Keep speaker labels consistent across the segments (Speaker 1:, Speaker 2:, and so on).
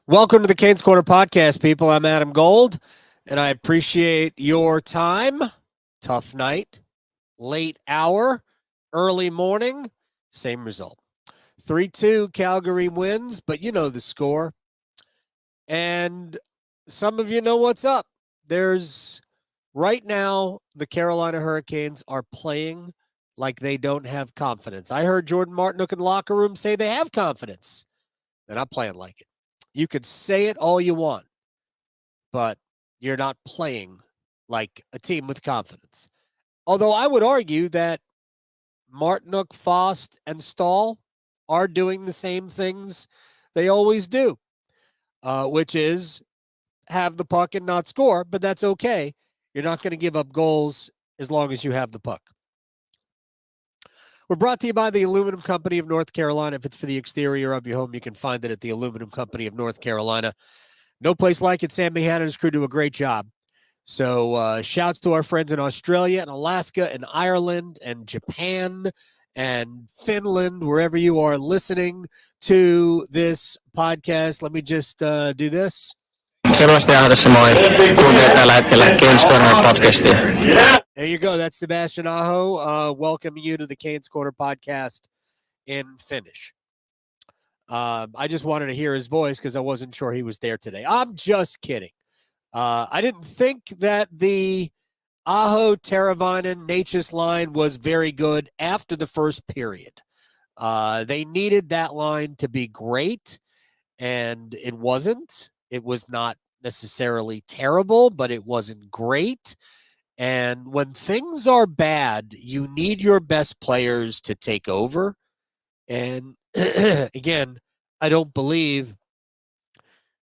Speaker 1: Welcome to the Canes Corner podcast, people. I'm Adam Gold, and I appreciate your time. Tough night, late hour, early morning, same result. 3-2 Calgary wins, but you know the score. And some of you know what's up. Right now, the Carolina Hurricanes are playing like they don't have confidence. I heard Jordan Martinook in the locker room say they have confidence. They're not playing like it. You could say it all you want, but you're not playing like a team with confidence. Although I would argue that Martinook, Fost, and Stahl are doing the same things they always do, which is have the puck and not score, but that's okay. You're not going to give up goals as long as you have the puck. We're brought to you by the Aluminum Company of North Carolina. If it's for the exterior of your home, you can find it at the Aluminum Company of North Carolina. No place like it. Sam Meehan and his crew do a great job. So shouts to our friends in Australia and Alaska and Ireland and Japan and Finland, wherever you are listening to this podcast. Let me just do this.
Speaker 2: Sebastian tässä moi. Kuuntelee tällä hetkellä Canes Corner podcastia.
Speaker 1: There you go. That's Sebastian Aho welcoming you to the Canes Corner podcast in Finnish. I just wanted to hear his voice because I wasn't sure he was there today. I'm just kidding. I didn't think that the Aho Teravainen Natchez line was very good after the first period. They needed that line to be great, and it wasn't. It was not necessarily terrible, but it wasn't great. And when things are bad, you need your best players to take over. And again, I don't believe,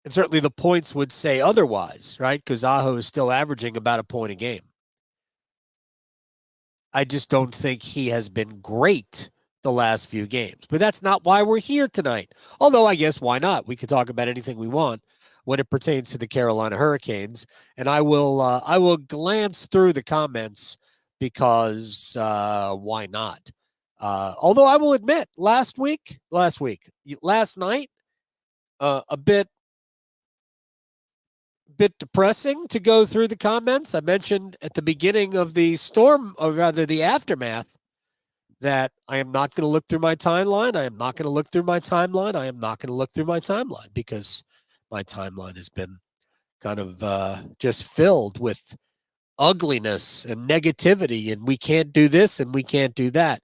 Speaker 1: and certainly the points would say otherwise, right? Because Aho is still averaging about a point a game. I just don't think he has been great the last few games. But that's not why we're here tonight. Although I guess why not? We could talk about anything we want when it pertains to the Carolina Hurricanes. And I will glance through the comments because why not? Although I will admit, last night, a bit depressing to go through the comments. I mentioned at the beginning of the storm, or rather the aftermath, that I am not going to look through my timeline. I am not going to look through my timeline. I am not going to look through my timeline because my timeline has been kind of just filled with ugliness and negativity, and we can't do this and we can't do that.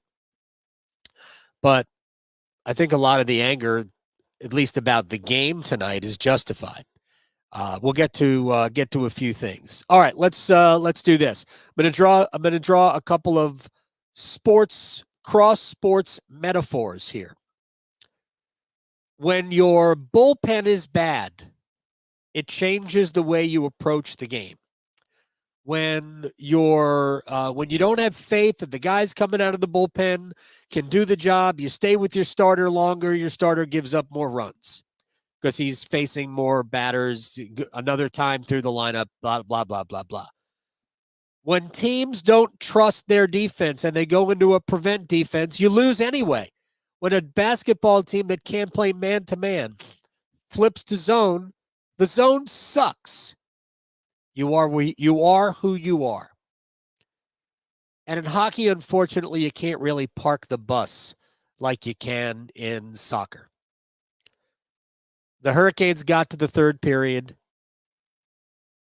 Speaker 1: But I think a lot of the anger, at least about the game tonight, is justified. We'll get to a few things. All right, let's do this. I'm going to draw a couple of cross sports metaphors here. When your bullpen is bad, it changes the way you approach the game. When you don't have faith that the guys coming out of the bullpen can do the job, you stay with your starter longer, your starter gives up more runs because he's facing more batters another time through the lineup, blah, blah, blah, blah, blah. When teams don't trust their defense and they go into a prevent defense, you lose anyway. When a basketball team that can't play man-to-man flips to zone, the zone sucks. You are who you are. And in hockey, unfortunately, you can't really park the bus like you can in soccer. The Hurricanes got to the third period,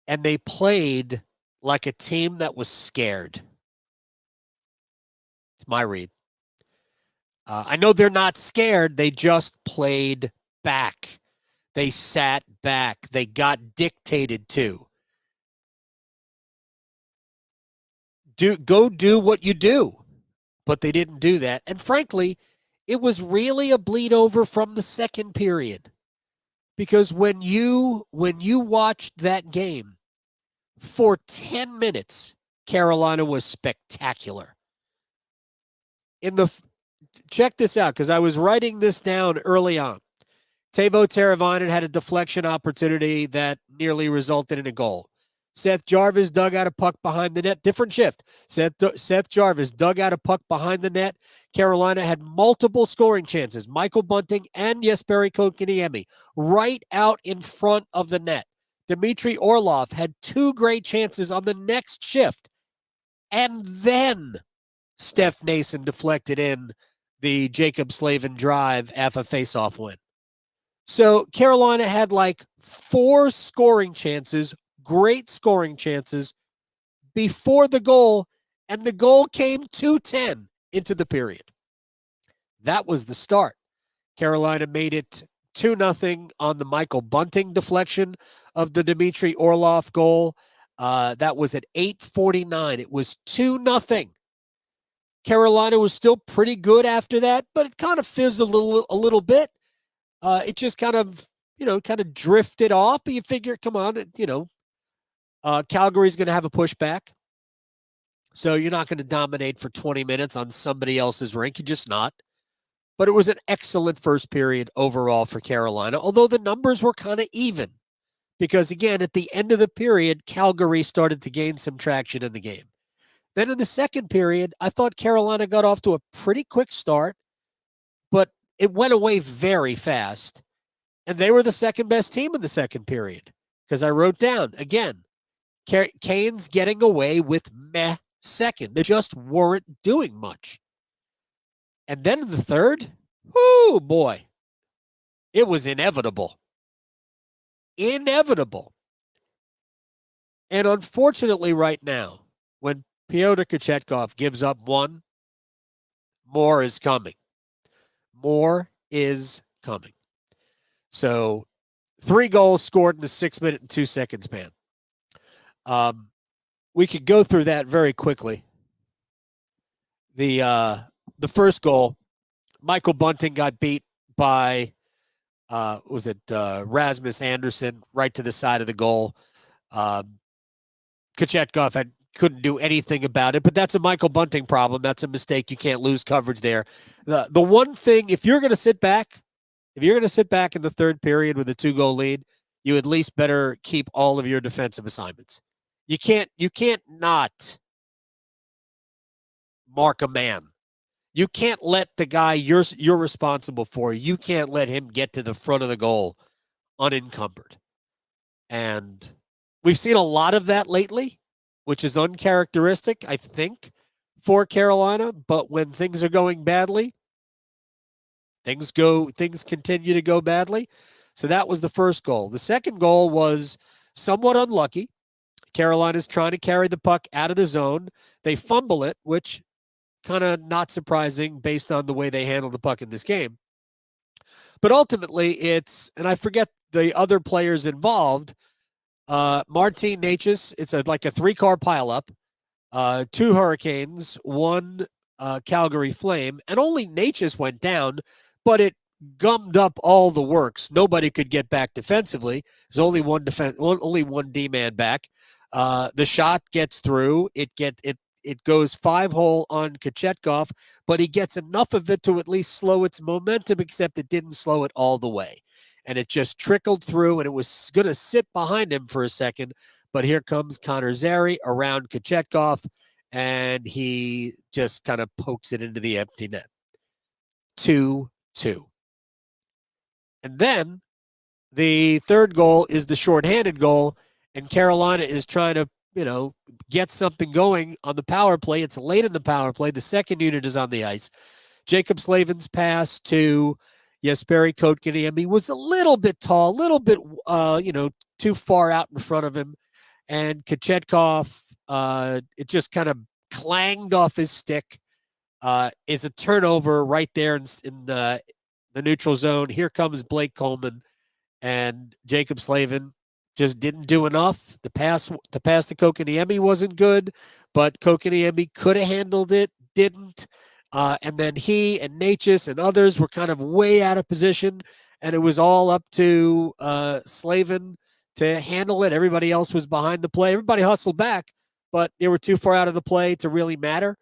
Speaker 1: and they played like a team that was scared. It's my read. I know they're not scared. They just played back. They sat back. They got dictated to. Go do what you do. But they didn't do that. And frankly, it was really a bleed over from the second period. Because when you watched that game, for 10 minutes, Carolina was spectacular. Check this out, because I was writing this down early on. Teuvo Teravainen had a deflection opportunity that nearly resulted in a goal. Seth Jarvis dug out a puck behind the net. Different shift. Seth Jarvis dug out a puck behind the net. Carolina had multiple scoring chances. Michael Bunting and Jesperi Kotkaniemi right out in front of the net. Dmitry Orlov had 2 great chances on the next shift. And then Steph Nason deflected in the Jacob Slavin drive after a faceoff win. So Carolina had like 4 scoring chances, great scoring chances, before the goal, and the goal came 2:10 into the period. That was the start. Carolina made it 2-0 on the Michael Bunting deflection of the Dmitry Orlov goal. That was at 8:49. It was 2-0. Carolina was still pretty good after that, but it kind of fizzled a little bit. It just kind of drifted off. But you figure, come on, Calgary's going to have a pushback. So you're not going to dominate for 20 minutes on somebody else's rink. You're just not. But it was an excellent first period overall for Carolina, although the numbers were kind of even. Because, again, at the end of the period, Calgary started to gain some traction in the game. Then in the second period, I thought Carolina got off to a pretty quick start, but it went away very fast. And they were the second best team in the second period. Because I wrote down, again, Canes getting away with meh second. They just weren't doing much. And then in the third, oh boy, it was inevitable. Inevitable. And unfortunately right now, when Pyotr Kochetkov gives up one, more is coming. More is coming. So 3 goals scored in the 6-minute and 2-second span. We could go through that very quickly. The first goal, Michael Bunting got beat by Rasmus Anderson right to the side of the goal. Kochetkov couldn't do anything about it, but that's a Michael Bunting problem. That's a mistake. You can't lose coverage there. The one thing, if you're going to sit back in the third period with a 2-goal lead, you at least better keep all of your defensive assignments. You can't not mark a man. You can't let the guy you're responsible for, you can't let him get to the front of the goal unencumbered. And we've seen a lot of that lately, which is uncharacteristic, I think, for Carolina. But when things are going badly, things continue to go badly. So that was the first goal. The second goal was somewhat unlucky. Carolina's trying to carry the puck out of the zone. They fumble it, which kind of not surprising based on the way they handled the puck in this game. But ultimately, and I forget the other players involved, Martin Necas, it's like a 3-car pileup, 2 Hurricanes, 1 Calgary Flame, and only Necas went down, but it gummed up all the works. Nobody could get back defensively. There's only one D-man back. The shot gets through. It goes 5-hole on Kochetkov, but he gets enough of it to at least slow its momentum, except it didn't slow it all the way. And it just trickled through, and it was going to sit behind him for a second. But here comes Connor Zary around Kochetkov, and he just kind of pokes it into the empty net. 2-2. And then the third goal is the shorthanded goal, and Carolina is trying to, get something going on the power play. It's late in the power play. The second unit is on the ice. Jacob Slavin's pass to Jesperi Kotkaniemi was a little bit tall, a little bit, too far out in front of him. And Kochetkov, it just kind of clanged off his stick. Is a turnover right there in the neutral zone. Here comes Blake Coleman, and Jacob Slavin just didn't do enough. The pass to Kotkaniemi wasn't good, but Kotkaniemi could have handled it, didn't. And then he and Necas and others were kind of way out of position, and it was all up to Slavin to handle it. Everybody else was behind the play. Everybody hustled back, but they were too far out of the play to really matter.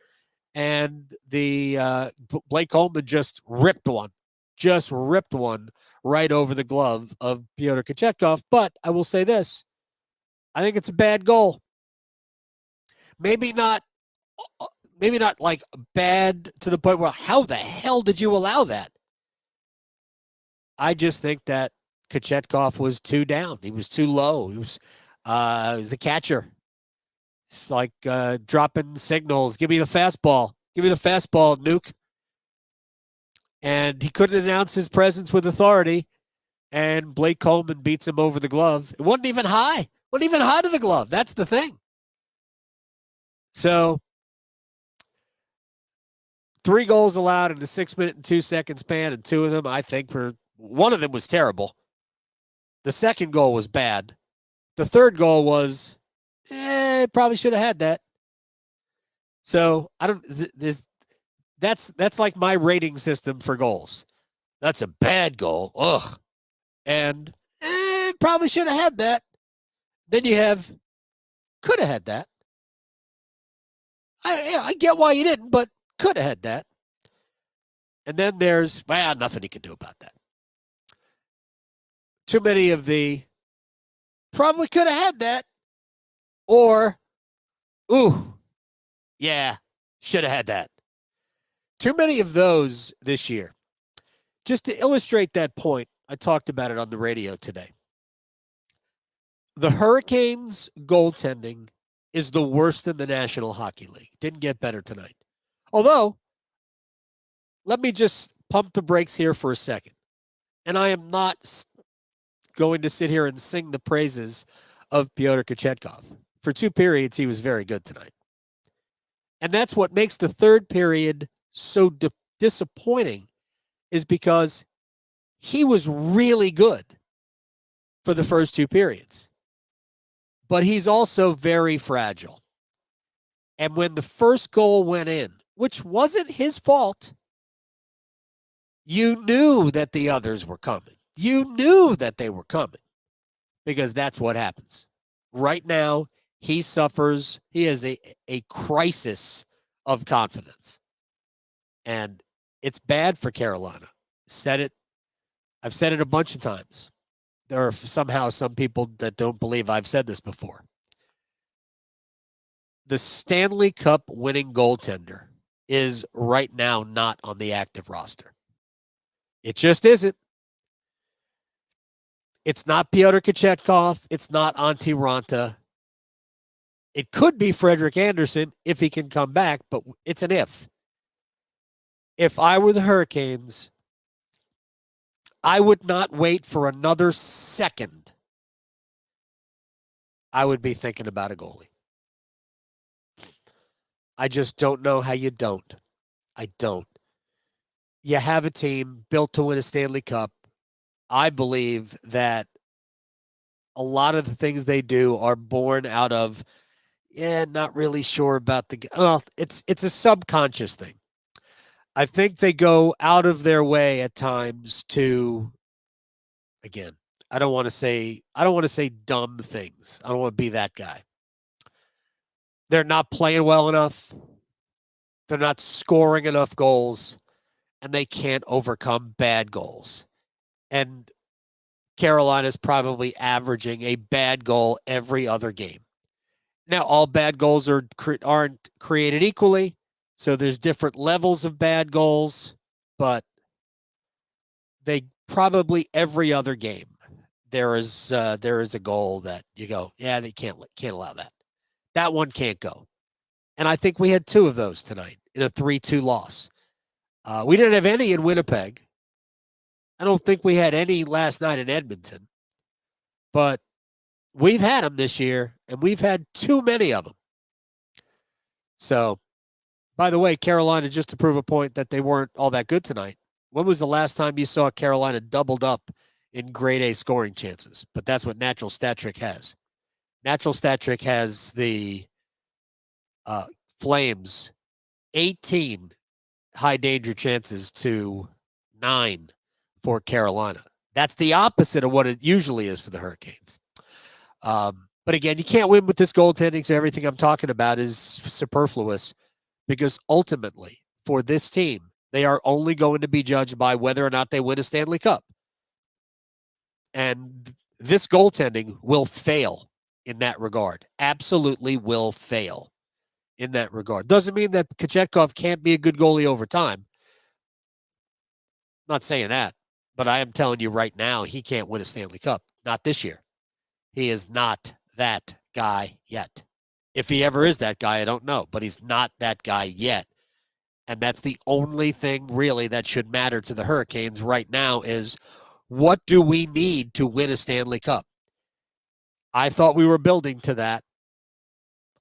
Speaker 1: And the Blake Coleman just ripped one right over the glove of Pyotr Kochetkov. But I will say this, I think it's a bad goal. Maybe not like bad to the point where how the hell did you allow that? I just think that Kochetkov was too down. He was too low. He was a catcher. It's like dropping signals. Give me the fastball. Give me the fastball, Nuke. And he couldn't announce his presence with authority. And Blake Coleman beats him over the glove. It wasn't even high. It wasn't even high to the glove. That's the thing. So 3 goals allowed in a 6-minute and 2-second span, and 2 of them, I think, one of them was terrible. The second goal was bad. The third goal was, probably should have had that. So that's like my rating system for goals. That's a bad goal. Ugh. And probably should have had that. Then you have, could have had that. I get why you didn't, but could have had that. And then there's, nothing he can do about that. Too many of the probably could have had that. Or, should have had that. Too many of those this year. Just to illustrate that point, I talked about it on the radio today. The Hurricanes' goaltending is the worst in the National Hockey League. Didn't get better tonight. Although, let me just pump the brakes here for a second. And I am not going to sit here and sing the praises of Pyotr Kochetkov. For 2 periods, he was very good tonight. And that's what makes the third period so disappointing, is because he was really good for the first 2 periods. But he's also very fragile. And when the first goal went in, which wasn't his fault, you knew that the others were coming. You knew that they were coming, because that's what happens. Right now, he suffers. He has a crisis of confidence. And it's bad for Carolina. I've said it a bunch of times. There are somehow some people that don't believe I've said this before. The Stanley Cup winning goaltender is right now not on the active roster. It just isn't. It's not Pyotr Kochetkov. It's not Antti Ranta. It could be Frederik Andersen if he can come back, but it's an if. If I were the Hurricanes, I would not wait for another second. I would be thinking about a goalie. I just don't know how you don't. I don't. You have a team built to win a Stanley Cup. I believe that a lot of the things they do are born out of, not really sure about it's a subconscious thing. I think they go out of their way at times to, again, I don't want to say dumb things. I don't want to be that guy. They're not playing well enough. They're not scoring enough goals, and they can't overcome bad goals. And Carolina's probably averaging a bad goal every other game. Now, all bad goals aren't created equally, so there's different levels of bad goals, but they probably every other game there is a goal that you go, they can't allow that. That one can't go. And I think we had 2 of those tonight in a 3-2 loss. We didn't have any in Winnipeg. I don't think we had any last night in Edmonton. But we've had them this year, and we've had too many of them. So, by the way, Carolina, just to prove a point that they weren't all that good tonight, when was the last time you saw Carolina doubled up in grade A scoring chances? But that's what Natural Stat Trick has. Natural Stat Trick has the Flames 18 high danger chances to 9 for Carolina. That's the opposite of what it usually is for the Hurricanes. But again, you can't win with this goaltending, so everything I'm talking about is superfluous, because ultimately, for this team, they are only going to be judged by whether or not they win a Stanley Cup. And this goaltending will fail in that regard. Absolutely will fail in that regard. Doesn't mean that Kochetkov can't be a good goalie over time. Not saying that, but I am telling you right now, he can't win a Stanley Cup. Not this year. He is not that guy yet. If he ever is that guy, I don't know, but he's not that guy yet. And that's the only thing really that should matter to the Hurricanes right now is what do we need to win a Stanley Cup? I thought we were building to that.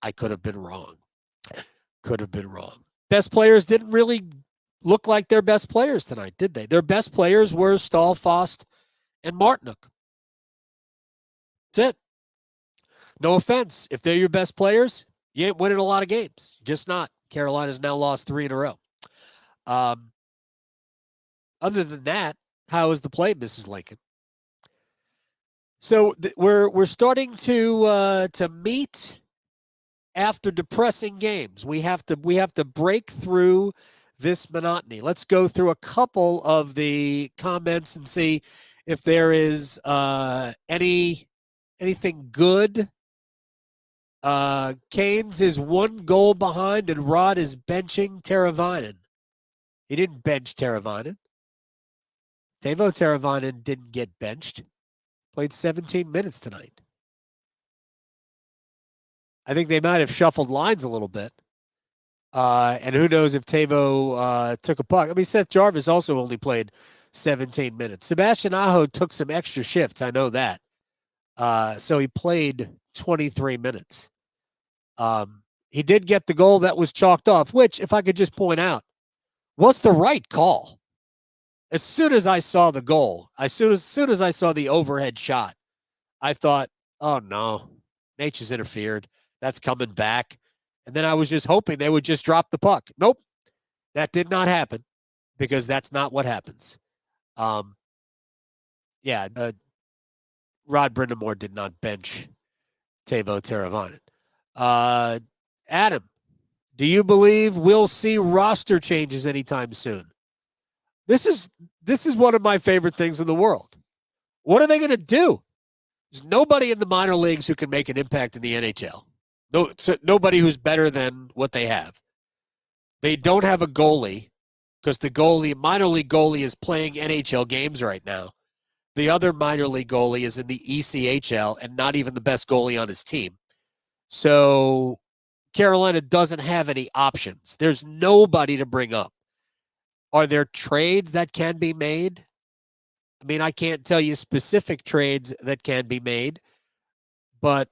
Speaker 1: I could have been wrong. Could have been wrong. Best players didn't really look like their best players tonight, did they? Their best players were Stahl, Fost, and Martinook. That's it. No offense. If they're your best players, you ain't winning a lot of games. Just not. Carolina's now lost 3 in a row. Other than that, how is the play, Mrs. Lincoln? So we're starting to meet after depressing games. We have to break through this monotony. Let's go through a couple of the comments and see if there is anything good. Canes is 1 goal behind, and Rod is benching Teravainen. He didn't bench Teravainen. Teuvo Teravainen didn't get benched. Played 17 minutes tonight. I think they might have shuffled lines a little bit. And who knows if Teuvo took a puck. I mean, Seth Jarvis also only played 17 minutes. Sebastian Aho took some extra shifts. I know that. So he played 23 minutes. He did get the goal that was chalked off, which, if I could just point out, was the right call. As soon as I saw the goal, as soon as I saw the overhead shot, I thought, oh no, Nature's interfered. That's coming back. And then I was just hoping they would just drop the puck. Nope. That did not happen because that's not what happens. Rod Brindamore did not bench Teuvo Teravainen. Adam, do you believe we'll see roster changes anytime soon? This is one of my favorite things in the world. What are they going to do? There's nobody in the minor leagues who can make an impact in the NHL. Nobody who's better than what they have. They don't have a goalie because the minor league goalie is playing NHL games right now. The other minor league goalie is in the ECHL and not even the best goalie on his team. So Carolina doesn't have any options. There's nobody to bring up. Are there trades that can be made? I mean, I can't tell you specific trades that can be made, but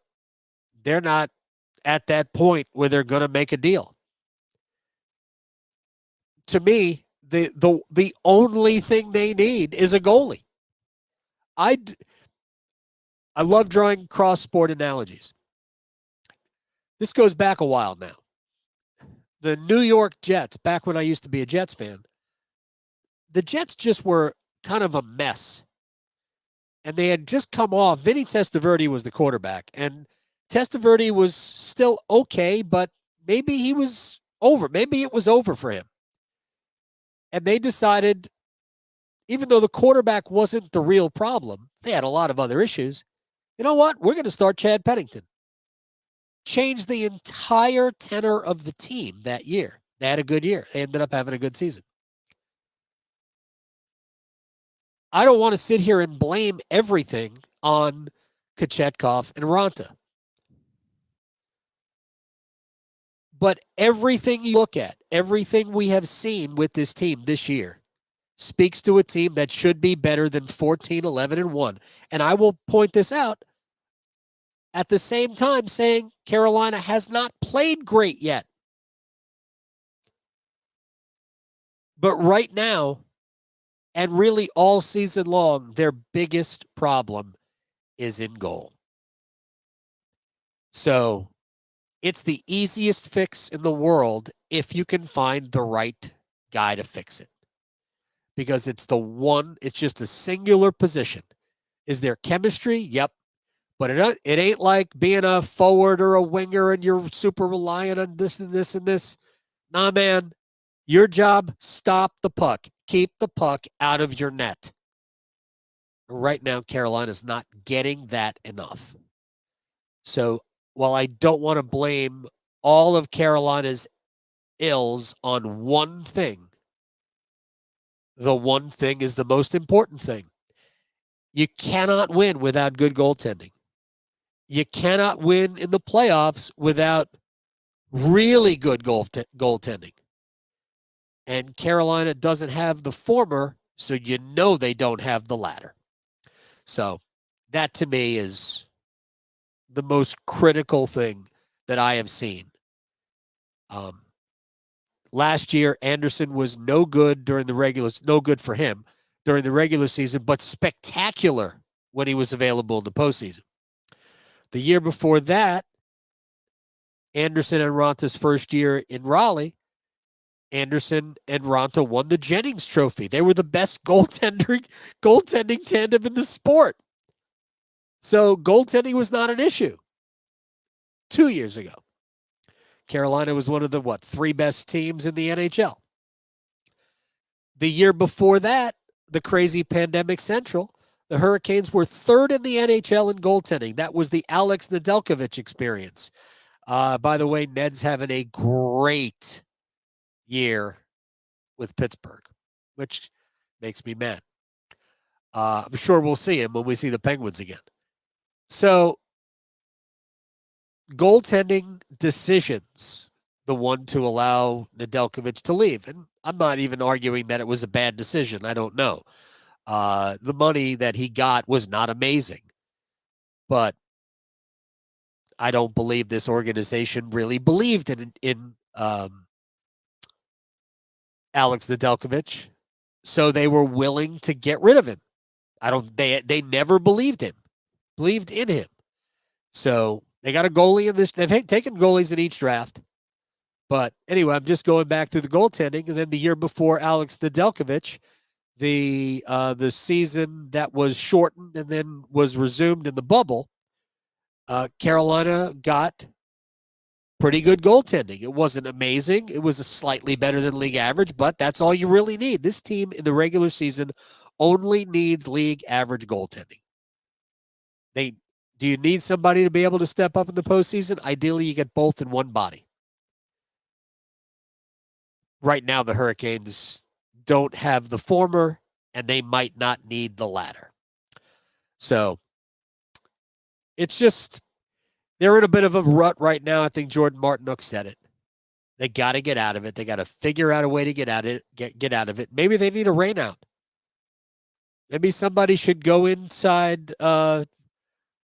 Speaker 1: they're not at that point where they're going to make a deal. To me, the only thing they need is a goalie. I love drawing cross-sport analogies. This goes back a while now. The New York Jets, back when I used to be a Jets fan, the Jets just were kind of a mess. And they had just come off. Vinny Testaverde was the quarterback. And Testaverde was still okay, but maybe he was over. Maybe it was over for him. And they decided, even though the quarterback wasn't the real problem, they had a lot of other issues. You know what? We're going to start Chad Pennington. Changed the entire tenor of the team that year. They had a good year. They ended up having a good season. I don't want to sit here and blame everything on Kochetkov and Raanta. But everything you look at, everything we have seen with this team this year speaks to a team that should be better than 14, 11, and 1. And I will point this out at the same time saying Carolina has not played great yet. But right now, and really all season long, their biggest problem is in goal. So it's the easiest fix in the world if you can find the right guy to fix it. Because it's just a singular position. Is there chemistry? Yep. But it ain't like being a forward or a winger and you're super reliant on this and this and this. Nah, man. Your job, stop the puck. Keep the puck out of your net. Right now, Carolina's not getting that enough. So while I don't want to blame all of Carolina's ills on one thing, the one thing is the most important thing. You cannot win without good goaltending. You cannot win in the playoffs without really good goaltending. And Carolina doesn't have the former, so you know they don't have the latter. So that to me is the most critical thing that I have seen. Last year, Anderson was no good for him during the regular season, but spectacular when he was available in the postseason. The year before that, Anderson and Ronta's first year in Raleigh, Anderson and Ronta won the Jennings Trophy. They were the best goaltending tandem in the sport. So goaltending was not an issue 2 years ago. Carolina was one of the, three best teams in the NHL. The year before that, the crazy pandemic central, the Hurricanes were third in the NHL in goaltending. That was the Alex Nedeljkovic experience. By the way, Ned's having a great year with Pittsburgh, which makes me mad. I'm sure we'll see him when we see the Penguins again. So, goaltending decisions, the one to allow Nedeljkovic to leave. And I'm not even arguing that it was a bad decision. I don't know. The money that he got was not amazing. But I don't believe this organization really believed in Alex Nedeljkovic. So they were willing to get rid of him. They never believed in him. So they got a goalie in this. They've taken goalies in each draft. But anyway, I'm just going back through the goaltending. And then the year before Alex Nedeljkovic, the season that was shortened and then was resumed in the bubble, Carolina got pretty good goaltending. It wasn't amazing. It was slightly better than league average, but that's all you really need. This team in the regular season only needs league average goaltending. Do you need somebody to be able to step up in the postseason? Ideally, you get both in one body. Right now, the Hurricanes don't have the former, and they might not need the latter. So it's just, they're in a bit of a rut right now. I think Jordan Martinook said it. They got to get out of it. They got to figure out a way to get out of it. Maybe they need a rain out. Maybe somebody should go inside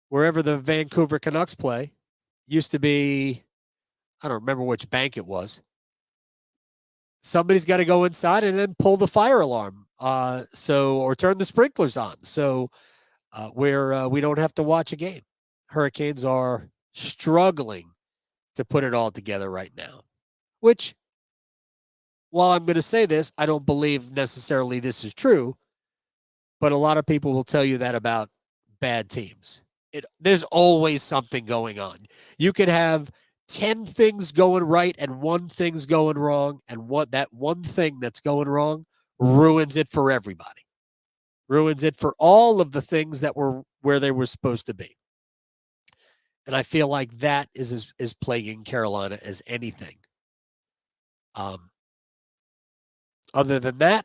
Speaker 1: wherever the Vancouver Canucks play. Used to be, I don't remember which bank it was. Somebody's got to go inside and then pull the fire alarm, or turn the sprinklers on, so where we don't have to watch a game. Hurricanes are struggling to put it all together right now, which, while I'm going to say this, I don't believe necessarily this is true, but a lot of people will tell you that about bad teams. There's always something going on. You could have 10 things going right and one thing's going wrong, and that one thing that's going wrong ruins it for everybody. Ruins it for all of the things that were where they were supposed to be. And I feel like that is plaguing Carolina as anything. Other than that,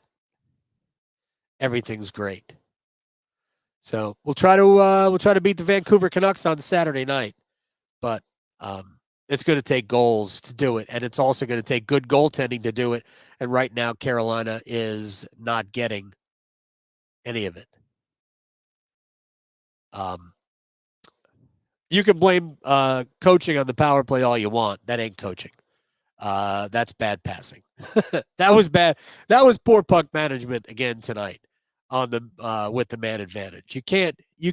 Speaker 1: everything's great. So we'll try to beat the Vancouver Canucks on Saturday night, but it's going to take goals to do it, and it's also going to take good goaltending to do it. And right now, Carolina is not getting any of it. You can blame coaching on the power play all you want. That ain't coaching. That's bad passing. That was bad. That was poor puck management again tonight on the with the man advantage. You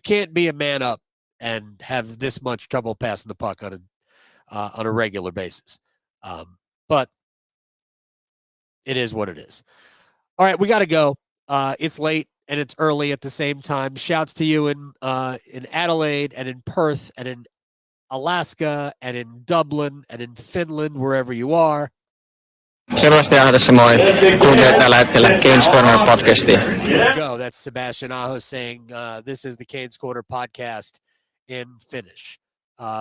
Speaker 1: can't be a man up and have this much trouble passing the puck on a regular basis. But it is what it is. All right, we got to go. It's late and it's early at the same time. Shouts to you in Adelaide and in Perth and in Alaska and in Dublin and in Finland, wherever you are.
Speaker 2: Sebastian tässä moi. Kuuntelet tällä hetkellä Canes Corner podcastia.
Speaker 1: Go. That's Sebastian Aho saying this is the Canes Corner podcast in Finnish.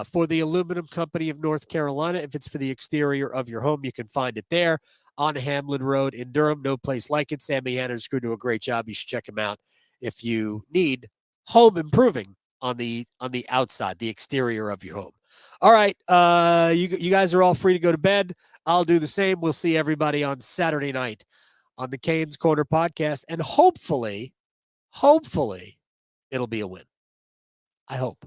Speaker 1: For the Aluminum Company of North Carolina, if it's for the exterior of your home, you can find it there on Hamlin Road in Durham. No place like it. Sammy Hanner's crew do a great job. You should check him out if you need home improving on the outside, the exterior of your home. All right, you guys are all free to go to bed. I'll do the same. We'll see everybody on Saturday night on the Canes Corner podcast, and hopefully, it'll be a win. I hope.